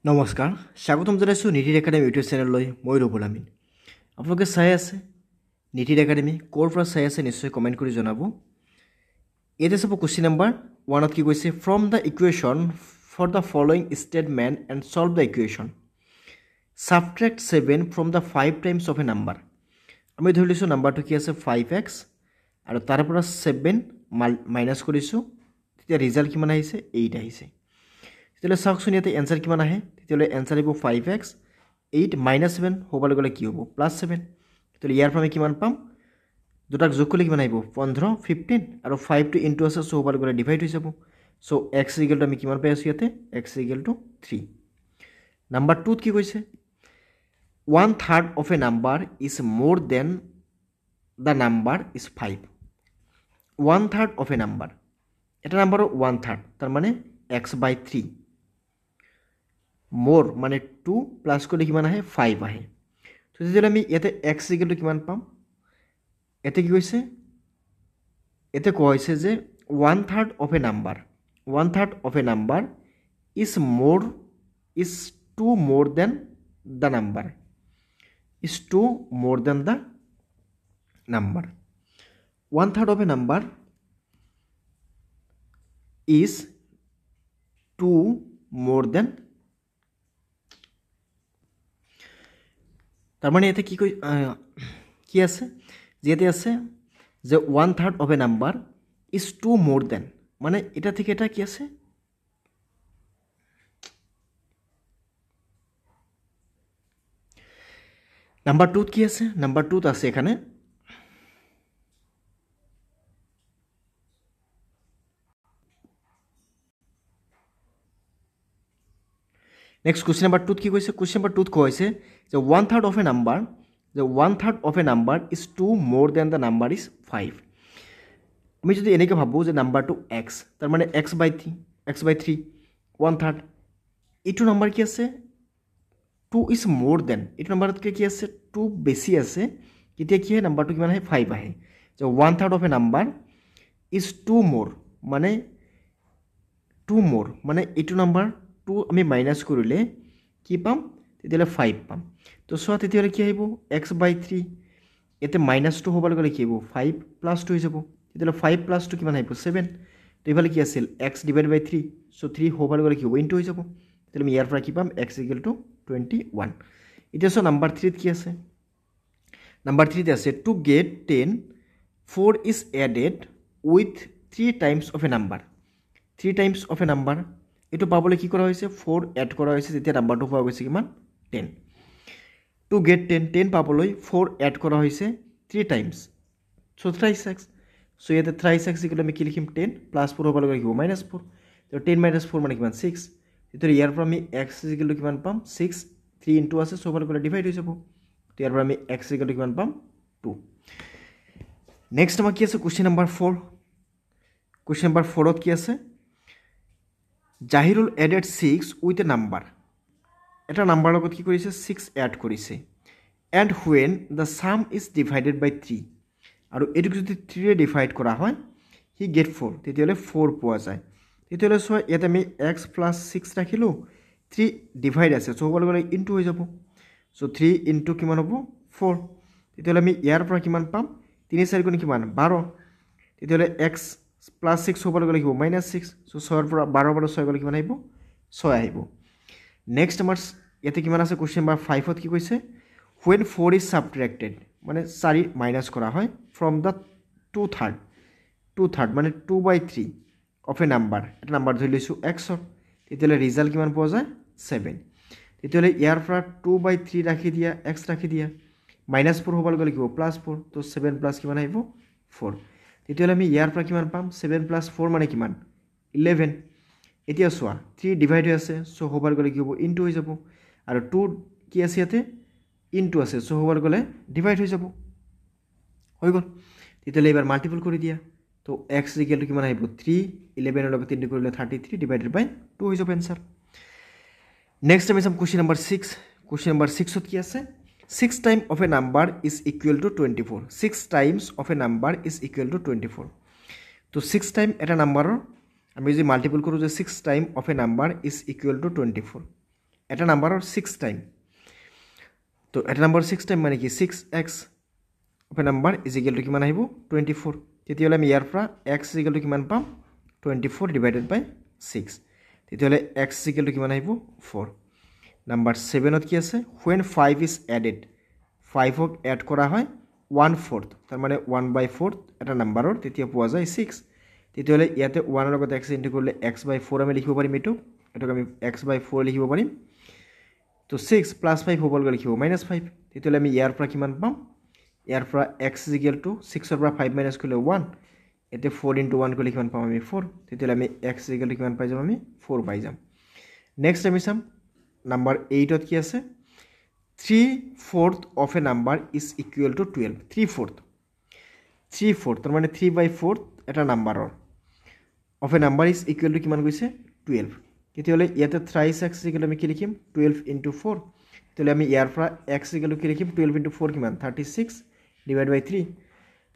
নমস্কাৰ স্বাগতম জনাইছোঁ নীতিৰ একাডেমি ইউটিউব চেনেললৈ মই ৰবুল আমিন আপোনালোকে চাই আছে নীতিৰ একাডেমি ক'ৰ পৰা চাই আছে নিশ্চয় কমেণ্ট কৰি জনাব এটা চাব কোৱেশ্চন নাম্বাৰ 1ত কি কৈছে from the equation for the following statement and solve the equation subtract 7 from the 5 times of a number আমি ধৰি লৈছোঁ নাম্বাৰটো কি আছে 5x আৰু তাৰ পৰা 7 মাইনাছ কৰিছোঁ তেতিয়া ৰিজাল্ট কিমান আহিছে 8 আহিছে তেতিয়াহ'লে চাওকচোন ইয়াতে এনসাৰ কিমান আহে তেতিয়াহ'লে এনসাৰ আহিব 5x 8 - 7 হ'বলৈ গ'লে কি হ'ব +7 তেতিয়াহ'লে ইয়াৰ পৰা আমি কিমান পাম দুটাক যোগ কৰিলে কিমান আহিব 15 15 আৰু 5 টো ইনটু আছে সো হ'বলৈ গ'লে ডিভাইড হৈ যাব সো x ইকুৱেল টু আমি কিমান পাই আছোঁ ইয়াতে x ইকুৱেল টু 3 নাম্বাৰ 2 কি কৈছে 1/3 of a number is more than the number is 5 1/3 of a number এটা নাম্বাৰৰ 1/3 তাৰ মানে x/3 মোর মানে 2 প্লাস করলে কিমান আহে 5 আহে তো তেতিয়াহ'লে আমি ইয়াতে x ইকুৱেল টু কিমান পাম এতে কি কৈছে এতে কোৱা হৈছে যে 1/3 of a number 1/3 of a number is 2 more than the number is 2 more than the number 1/3 of a number is 2 more than তার মানে এতে কি আছে যেতে আছে যে 1/3 of a number is 2 more than মানে এটা থেকে এটা কি আছে নাম্বার 2 কি আছে নাম্বার 2 আছে এখানে Next question number 2 কি কৈছে question number 2 কৈছে যে 1/3 of a number the 1/3 of a number is 2 more than the number is 5 আমি যদি এনেকে ভাবো যে নাম্বাৰটো x তাৰ মানে x/3 1/3 এটো নাম্বার কি আছে 2 is more than এটো নাম্বারতকে কি আছে 2 বেশি আছে কিতিয়া কি হয় নাম্বারটো কিমান আহে 5 আহে যে 1/3 of a number is 2 more মানে 2 more মানে এটো নাম্বার 2 আমি মাইনাস কৰিলে কি পাম তেতিয়ালে 5 পাম তো সোয়া তেতিয়ালে কি আহিব x/3 এতে -2 হ'বলৈ গলে কি হ'ব 5 + 2 হৈ যাব তেতিয়ালে 5 + 2 কিমান আহিব 7 তো ইফালে কি আছিল x/3 সো 3 হ'বলৈ গলে কি হ'ব ইনটু হৈ যাব তেতিয়ালে আমি ইয়াৰ পৰা কি পাম x = 21 এতিয়া সো নাম্বার 3 কি আছে নাম্বার 3 তে আছে to get 10 4 is added with 3 times of a number 3 times of a number এটো পাবলৈ কি কৰা হৈছে 4 এড কৰা হৈছে তেতিয়া নাম্বাৰটো পোৱা গৈছে কিমান 10 টু গেট 10 পাবলৈ 4 এড কৰা হৈছে 3 টাইমছ সো 3x সো ইয়াতে 3x ইকুৱেল আমি কি লিখিম 10 প্লাস 4 হ'ব লাগিব -4 তো 10 - 4 মানে কিমান 6 তেতিয়া ইয়াৰ পৰা আমি x ইকুৱেল কিমান পাম 6 3 ইনটু আছে সো হ'ব লাগিব ডিভাইড হৈ যাব তো ইয়াৰ পৰা আমি x ইকুৱেল কিমান পাম 2 নেক্সট আমাৰ কি আছে কোৱেশ্চন নাম্বাৰ 4 কোৱেশ্চন নাম্বাৰ 4 ত কি আছে Jahirul added 6 with a number এটা নাম্বাৰ লগত কি কৰিছে 6 এড কৰিছে and when the sum is divided by 3 আৰু এটো যদি 3 এ ডিভাইড কৰা হয় he get 4 তেতিয়ালে 4 পোৱা যায় তেতিয়ালে সো ইয়াতে আমি x + 6 ৰাখিলো 3 ডিভাইড আছে সো হ'ব গলে ইনটু হৈ যাব সো 3 ইনটু কিমান হ'ব 4 তেতিয়ালে আমি ইয়াৰ পৰা কিমান পাম 3 4 গুণ কিমান 12 তেতিয়ালে x +6 হ'ব গলে কি হ'ব -6 সো 6 ৰ পৰা 12 পৰা 6 গলে কিমান আহিব 6 আহিব নেক্সট আমাৰ ইয়াতে কিমান আছে কোৱেশ্চন নাম্বাৰ 5 ত কি কৈছে when 4 is subtracted মানে 4 মাইনাস কৰা হয় from the 2/3 মানে 2/3 of a number এটা নাম্বাৰ ধৰি লৈছো x ৰ তেতিয়ালে ৰিজাল্ট কিমান পোৱা যায় 7 তেতিয়ালে ইয়াৰ পৰা 2/3 ৰাখি দিয়া x ৰাখি দিয়া -4 হ'ব গলে কি হ'ব +4 তো 7 প্লাস কিমান আহিব 4 তেতিয়ালে আমি ইয়াৰ পৰা কিমান পাম 7 + 4 মানে কিমান 11 এতিয়া সোয়া 3 ডিভাইড হৈ আছে সো হ'বৰ গলে কি হ'ব ইনটু হৈ যাব আৰু 2 কি আছে ইয়াতে ইনটু আছে সো হ'বৰ গলে ডিভাইড হৈ যাব হৈ গল তেতিয়ালে এবাৰ মাল্টিপল কৰি দিয়া তো x = কিমান আহিব 3 11 ৰ লগত 3 কৰিলে 33 ডিভাইডেড বাই 2 হৈ যাব आंसर নেক্সট আমি চাম কোৱেশ্চন নাম্বাৰ 6 কোৱেশ্চন নাম্বাৰ 6 ত কি আছে 6 times of a number is equal to 24 6 times of a number is equal to 24 তো 6 টাইম এটা নাম্বাৰৰ আমি যদি মাল্টিপল কৰো যে 6 time of a number is equal to 24 এটা নাম্বাৰৰ 6 টাইম তো এটা নাম্বাৰ 6 টাইম মানে কি 6x of a number is equal to কিমান আহিব 24 তেতিয়াহ'লে আমি ইয়াৰ পৰা x ইজ ইকুৱেল টু কিমান পাম 24 ডিভাইডেড বাই 6 তেতিয়াহ'লে x ইজ ইকুৱেল টু কিমান আহিব 4 নাম্বাৰ 7ত কি আছে when 5 is added 5ক এড কৰা হয় 1/4 তাৰ মানে 1/4 এটা নাম্বাৰৰ তেতিয়া পোৱা যায় 6 তেতিয়াহ'লে ইয়াতে 1 ৰ লগত x ইনটু কৰিলে x/4 আমি লিখিব পাৰিম এটোক আমি x/4 লিখিব পাৰিম তো 6 প্লাস 5 হ'ব গ'লে লিখিব -5 তেতিয়াহ'লে আমি ইয়াৰ পৰা কিমান পাম ইয়াৰ পৰা x is equal to 6 ৰ পৰা 5 মাইনাস কৰিলে 1 এতে 4 into 1 কৰিলে কিমান পাম আমি 4 তেতিয়াহ'লে আমি x is equal to কিমান পাই যাম আমি 4 পাই যাম নেক্সট আমি চাম নাম্বাৰ 8ত কি আছে 3/4 of a number is equal to 12 3/4 তাৰ মানে 3/4 এটা নাম্বাৰৰ of a number is equal to কিমান কৈছে 12 তেতিয়াহ'লে ইয়াতে thrice x is equal to আমি কি লিখিম 12 into 4 তেতিয়াহ'লে আমি ইয়াৰ পৰা x is equal to কি লিখিম 12 into 4 কিমান 36 divided by 3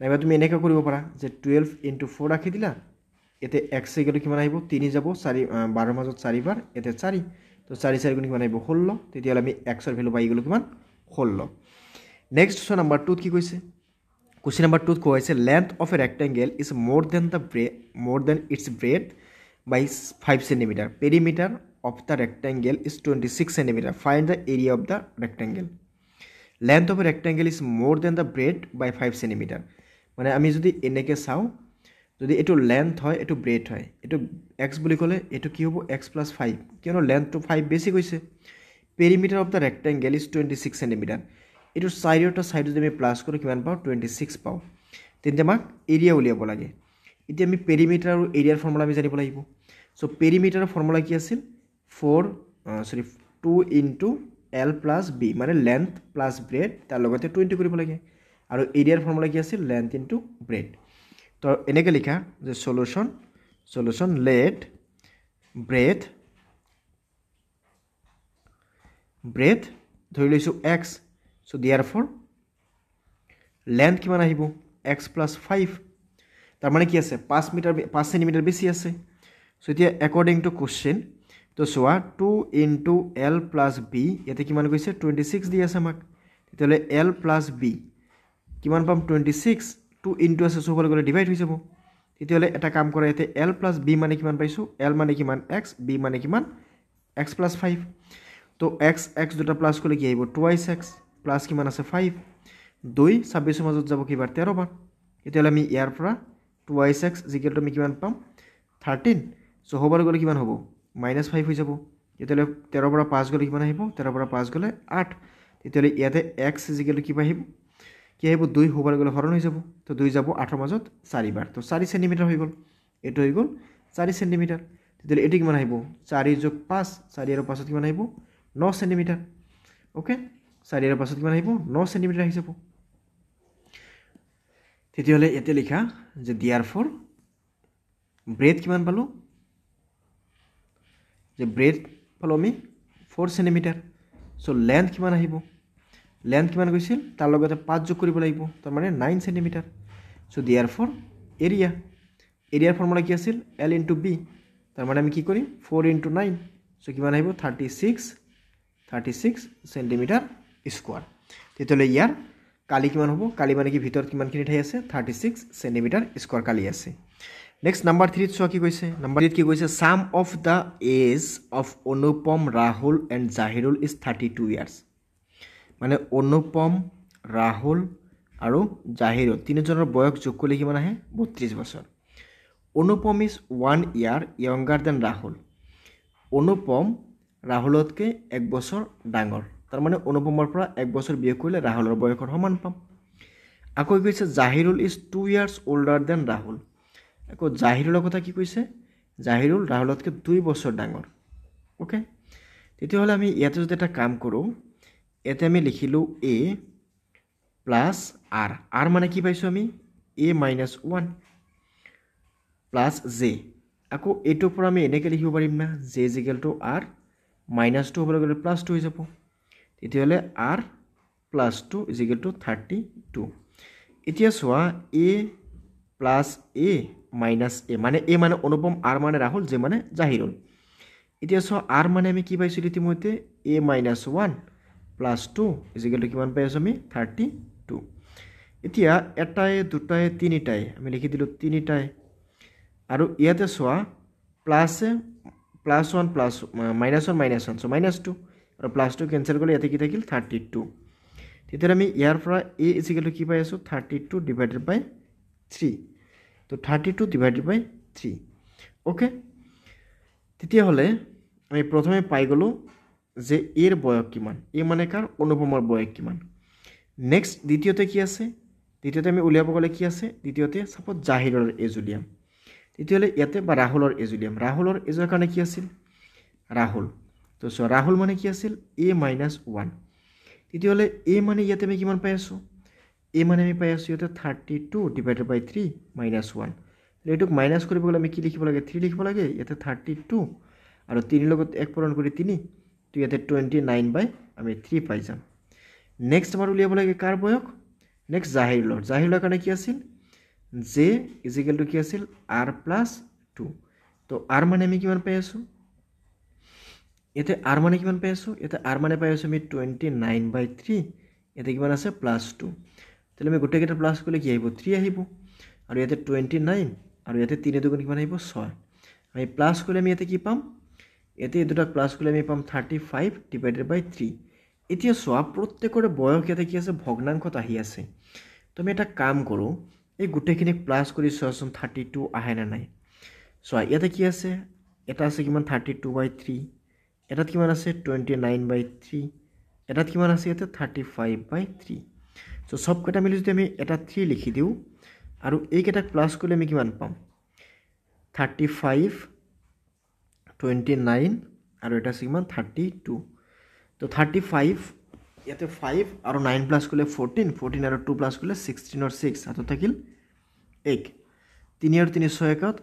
নাইবা তুমি এনেকা কৰিব পাৰা যে 12 into 4 ৰাখি দিলা এতে x is equal to কিমান আহিব 3 যাব 4 12 মাজত 4 বাৰ এতে 4 তো 4 4 গুণ কিমান আহিব 16 তেতিয়াহ'লে আমি x ৰ ভ্যালু পাই গলো কিমান 16 নেক্সট কোশ্চন নাম্বাৰ 2 কি কৈছে কোশ্চন নাম্বাৰ 2 কৈছে length of a rectangle is more than its breadth by 5 cm perimeter of the rectangle is 26 cm find the area of the rectangle length of a rectangle is more than the breadth by 5 cm মানে আমি যদি এনেকে চাও যদি এটো length হয় এটো breadth হয় এটো x বুলি কলে এটো কি হ'ব x + 5 কিয়নো লেন্থ তো 5 বেছি কৈছে perimeter of the rectangle is 26 cm এটো চাৰিটা সাইড যদি আমি প্লাস কৰো কিমান পাও 26 পাও তেন্তে আমাক এৰিয়া উলিয়াব লাগে এতিয়া আমি পেৰিমিটাৰ আৰু এৰিয়াৰ ফৰ্মুলা আমি জানিব লাগিব সো পেৰিমিটাৰৰ ফৰ্মুলা কি আছিল 2 into l plus b মানে length plus breadth তাৰ লগতে 20 কৰিব লাগে আৰু এৰিয়াৰ ফৰ্মুলা কি আছিল length into breadth তো এনেকে লিখা যে সলিউশন let breadth ধৰি লৈছো x so therefore length কিমান আহিব x plus 5 তাৰ মানে কি আছে 5 সেন্টিমিটাৰ বেছি আছে সো এতিয়া according to question তো সোয়া 2 into l plus b ইয়াতে কিমান কৈছে 26 দি আছে আমাক তেতিয়ালে l plus b কিমান পাম 26 2 into আছে সো গলে ডিভাইড হৈ যাব তেতিয়ালে এটা কাম কৰা ইয়াতে l plus b মানে কিমান পাইছো l মানে কিমান x b মানে কিমান x plus 5 তো x দুটা প্লাস করলে কি আহিব 2x প্লাস কিমান আছে 5 2 26 মাজত যাব কিবাৰ 13 বাৰ এতিয়ালে আমি ইয়াৰ পৰা 2x ইকুৱেল টু আমি কিমান পাম 13 সো হবৰ গলে কিমান হ'ব -5 হৈ যাব এতিয়ালে 13 পৰা 5 গলে কিমান আহিব 13 পৰা 5 গলে 8 এতিয়ালে ইয়াতে x ইকুৱেল টু কি আহিব 2 হবৰ গলে হৰণ হৈ যাব তো 2 যাব 8 মাজত 4 বাৰ তো 4 সেন্টিমিটাৰ হৈ গল এটো হৈ গল 4 সেন্টিমিটাৰ তেতিয়ালে এটি কিমান আহিব 4 + 5 4 আৰু 5 কিমান আহিব 9 সেন্টিমিটার ওকে 4 এর পাছত কিমান আহিব 9 সেন্টিমিটার আহি যাব তেতিয়ালে এতে লিখা যে therefore ব্রেথ কিমান পালো যে ব্রেথ পালো আমি 4 সেন্টিমিটার সো লেন্থ কিমান আহিব লেন্থ কিমান গৈছিল তাৰ লগতে 5 যোগ কৰিব লাগিব তাৰ মানে 9 সেন্টিমিটাৰ সো therefore এৰিয়াৰ ফৰ্মুলা কি আছিল l into b তাৰ মানে আমি কি কৰিম 4 into 9 সো কিমান আহিব 36 সেন্টিমিটাৰ স্কয়াৰ তেতিয়ালে ইয়াৰ কালি কিমান হ'ব কালি মানে কি ভিতৰত কিমান খিনি ঠাই আছে 36 সেন্টিমিটার স্কয়ার কালি আছে নেক্সট নাম্বার 3 ত কি কৈছে নাম্বার 3 কি কৈছে sum of the age of Anupam Rahul and Jahirul is 32 years মানে অনুপম ৰাহুল আৰু জাহিৰুল তিনিজনৰ বয়স যোগ কৰিলে কিমান আহে 32 বছৰ Anupam is 1 year younger than Rahul Anupam ৰাহুলতকে 1 বছৰ ডাঙৰ তাৰ মানে অনুপমৰ পৰা 1 বছৰ বিয়োগ কৰিলে ৰাহুলৰ বয়সৰ সমান পাম আকৌ কৈছে Zahirul is 2 years older than Rahul আকৌ জাহিৰুলৰ কথা কি কৈছে জাহিৰুল ৰাহুলতকে 2 বছৰ ডাঙৰ ওকে তেতিয়াহলে আমি ইয়াতে যদি এটা কাম কৰো এতে আমি লিখিলো a প্লাস r মানে কি পাইছো আমি a - 1 প্লাস j আকৌ এটো পৰা আমি এনেকে লিখিব পাৰিম না j = r -2 হবলৈ গলে +2 হৈ যাব তেতিয়ালে r + 2 = 32 এতিয়া সোয়া a plus a minus a মানে a মানে অনুপম r মানে রাহুল j মানে জাহিৰুল এতিয়া সোয়া r মানে আমি কি পাইছিল ইতিমধ্যে a minus 1 plus 2 is equal to কিমান পাই আছো আমি 32 এতিয়া এটাই দুটাই তিনিটাই আমি লিখি দিলো তিনিটাই আৰু ইয়াতে সোয়া plus 1 plus minus 1 so minus 2 আৰু plus 2 cancel কৰিলে ইয়াতে কি থাকিল 32 তেতিয়া আমি ইয়াৰ পৰা a is equal to কি পাই আছো 32 divided by 3 তো 32 divided by 3 ওকে তেতিয়া হলে আমি প্ৰথমে পাই গলো যে এৰ বয়স কিমান এ মানে কাৰ অনুপমৰ বয়স কিমান নেক্সট দ্বিতীয়তে কি আছে দ্বিতীয়তে আমি উলিয়াব গলে কি আছে দ্বিতীয়তে সাপোজ জাহিৰৰ এজ উলিয়াম তৃতীয়লে ইয়াতে বা ৰাহুলৰ এজ উলিয়াম ৰাহুলৰ এজৰ কাৰণে কি আছিল রাহুল তো সো রাহুল মানে কি আছিল a - 1 তৃতীয়লে a মানে ইয়াতে আমি কিমান পাই আছো a মানে আমি পাই আছো ইয়াতে 32 divided by 3 - 1 এটুক মাইনাস কৰিব গলে আমি কি লিখিব লাগে 3 লিখিব লাগে ইয়াতে 32 আৰু 3 লগত 1 পূৰণ কৰি 3 তো ইয়াতে 29 বাই আমি 3 পাই যাম নেক্সট আমাৰ উলিয়াব লাগে কাৰ বয়স নেক্সট জাহিৰৰ কাৰণে কি আছিল j is equal to কি আছিল r plus 2 তো r মানে আমি কিমান পাই আছো এতে r মানে কিমান পাই আছো এতে r মানে পাই আছো আমি 29 বাই 3 এতে কিমান আছে প্লাস 2 তাহলে আমি গোটেই কেইটা প্লাস কৰিলে কি আহিব 3 আহিব আৰু ইয়াতে 29 আৰু ইয়াতে 3 দুগুণ কিমান আহিব 6 আমি প্লাস কৰিলে আমি ইয়াতে কি পাম এতে দুটা প্লাস কৰিলে আমি পাম 35 divided by 3 এতিয়া সোয়া প্ৰত্যেকৰে বয়স ইয়াতে কি আছে ভগ্নাংশত আহি আছে তো আমি এটা কাম কৰো এই গোটেইখিনি প্লাস কৰি সোয়াচোন 32 আহে না নাই সোয়া ইয়াতে কি আছে এটা আছে কিমান 32 by 3 এটাত কিমান আছে 29 by 3 এটাত কিমান আছে ইয়াতে 35 by 3 সো সব কটা মিলি যদি আমি এটা 3 লিখি দিও আৰু এই কেটা প্লাস কৰিলে আমি কিমান পাম 35 29 আৰু এটা সিমান 32 তো 35 ইয়াতে 5 আৰু 9 প্লাস কৰিলে 14 আৰু 2 প্লাস কৰিলে 16 और 6 আতো থাকিল 1 3 আৰু 3 6 একত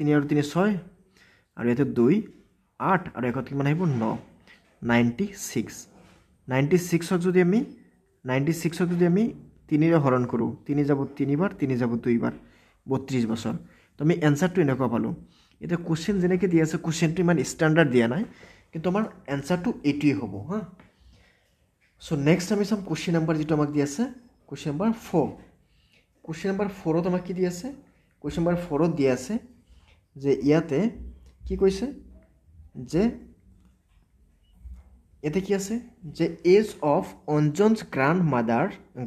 3 আৰু 3 6 আৰু ইয়াতে 2 8 আৰু একত কিমান আহিব 9 96 96 যদি আমি 96 যদি আমি 3 ৰে হৰণ কৰো 3 যাব 3 বাৰ 3 যাব 2 বাৰ 32 বছৰ তো আমি এনসাৰটো এনেকুৱা পালো এটা কোশ্চেন যেনেকৈ দিয়া আছে কোশ্চেনটো ইমান স্ট্যান্ডাৰ্ড দিয়া নাই কিন্তু আমাৰ এনসারটো এটিয়ে হ'ব হা সো নেক্সট আমি সাম কোশ্চেন নাম্বার যেটো আমাক দিয়া আছে কোশ্চেন নাম্বার 4 কোশ্চেন নাম্বার 4 ত আমাক কি দিয়া আছে কোশ্চেন নাম্বার 4 ত দিয়া আছে যে ইয়াতে কি কৈছে যে এতে কি আছে যে as of Anjan's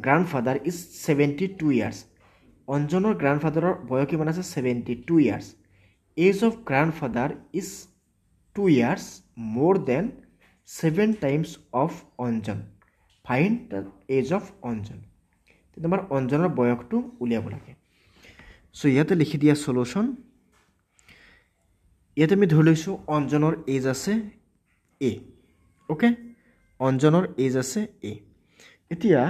গ্ৰান্ডফাদাৰ is 72 years অঞ্জনৰ গ্ৰান্ডফাদাৰৰ বয়স কিমান আছে 72 years age of grandfather is 2 years more than 7 times of Anjan. Find the age of Anjan. তোমার অঞ্জনৰ বয়সটো উলিয়াব লাগে সো ইয়াতে লিখি দিয়া সলিউশন ইয়াতে আমি ধৰি লৈছো অঞ্জনৰ এজ আছে a ওকে অঞ্জনৰ এজ আছে a এতিয়া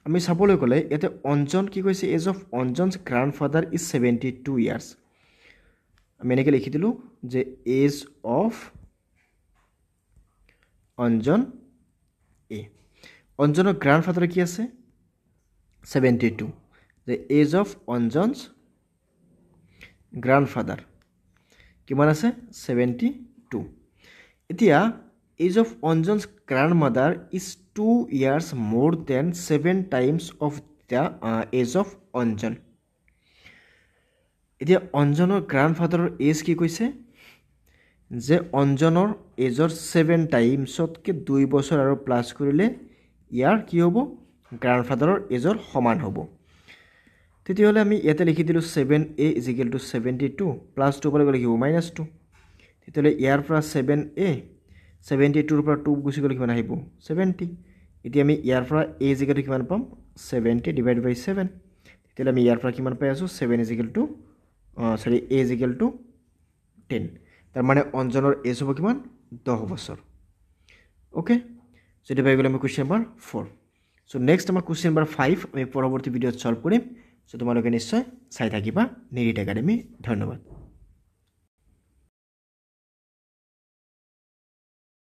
আমি চাবলৈ গলে ইয়াতে অঞ্জন কি কৈছে as of Anjan's গ্ৰান্ডফাদাৰ is 72 years আমি এনেকে লিখি দিলো যে এজ অফ অঞ্জন এ অঞ্জনৰ গ্ৰান্ডফাদাৰ কি আছে 72 যে এজ অফ অঞ্জনস গ্ৰান্ডফাদাৰ কিমান আছে 72 এতিয়া age of Anjan's grandmother is 2 years more then 7 times of the age of Anjan এতিয়া অঞ্জনৰ গ্ৰান্ডফাদাৰৰ এজ কি কৈছে যে অঞ্জনৰ এজৰ 7 টাইমছতকে 2 বছৰ আৰু প্লাস কৰিলে ইয়াৰ কি হ'ব গ্ৰান্ডফাদাৰৰ এজৰ সমান হ'ব তেতিয়াহলে আমি ইয়াতে লিখি দিলো 7a = 72 প্লাস 2 পৰা গলে কি হ'ব -2 তেতিয়াহলে ইয়াৰ পৰা 7a 72 ৰ পৰা 2 গুছি গলে কিমান আহিব 70 এতিয়া আমি ইয়াৰ পৰা a = কিমান পাম 70 / 7 তেতিয়াহলে আমি ইয়াৰ পৰা কিমান পাই আছো 7 = a = 10 তাৰ মানে অঞ্জনৰ এজ হ'ব কিমান 10 বছৰ ওকে সো এটা পাই গলে আমি কোশ্চেন নাম্বাৰ 4 সো নেক্সট আমাৰ কোশ্চেন নাম্বাৰ 5 আমি পৰৱৰ্তী ভিডিঅত সলভ কৰিম সো তোমালোকে নিশ্চয় চাই থাকিবা নিৰিট একাডেমি ধন্যবাদ